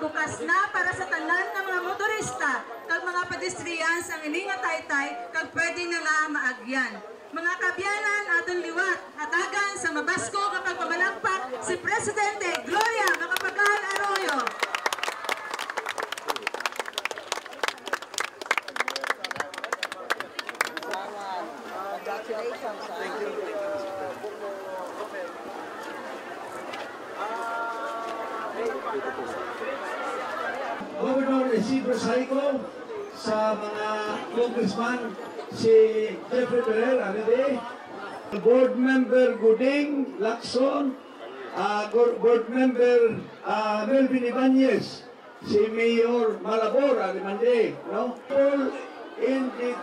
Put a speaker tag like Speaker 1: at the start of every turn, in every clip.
Speaker 1: bukas na para sa tanan ng mga motorista kag mga pedestrians ang ininga taytay kag pwede na nga maagyan. Mga kabyanan aton liwat hatagan sa mabasko kapag pamalakpak si Presidente Gloria Macapagal Arroyo.
Speaker 2: Congratulations. Thank you.
Speaker 3: Governor Isidro Saico, sa mga congressman, si Jeffrey Ferrer, Aride, Board Member Guding Lacson, Board Member Melvin Ibanez, si Mayor Malabor, Alimande, no? All in the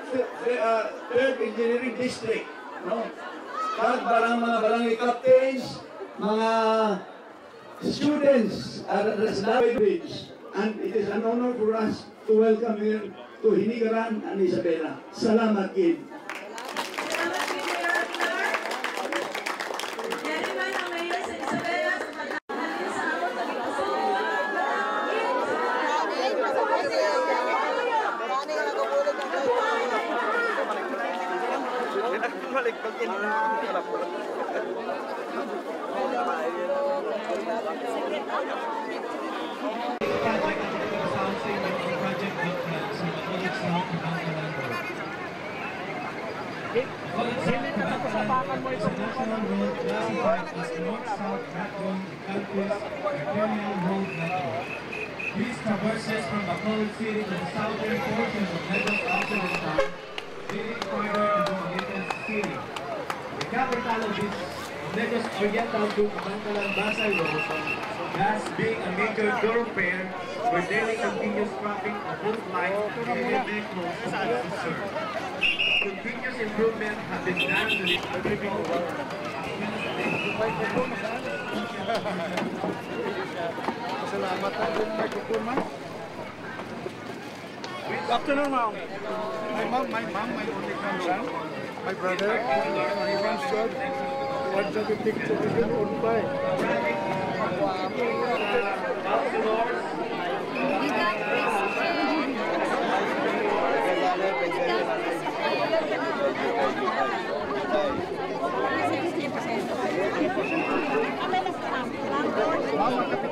Speaker 3: 3rd Engineering District, no? Kag mga barangay captains, mga students at the bridge. And it is an honor for us to welcome here to Hinigaran and Isabela. Salamat, Kid.
Speaker 4: These traverses from Bacolod City to the southern portion of Negros Occidental, leading further to Dumaguete City. The capital of this Negros Oriental to Kabantalan Basay Road, thus being a major thoroughfare where daily continuous traffic of both lines and heavy vehicles is served. Continuous improvement have been done to the
Speaker 3: Salamat din microphone, ma'am. Good afternoon, ma'am. My mom, my only grandson, my brother, my grandson, wants to be picture with him on by.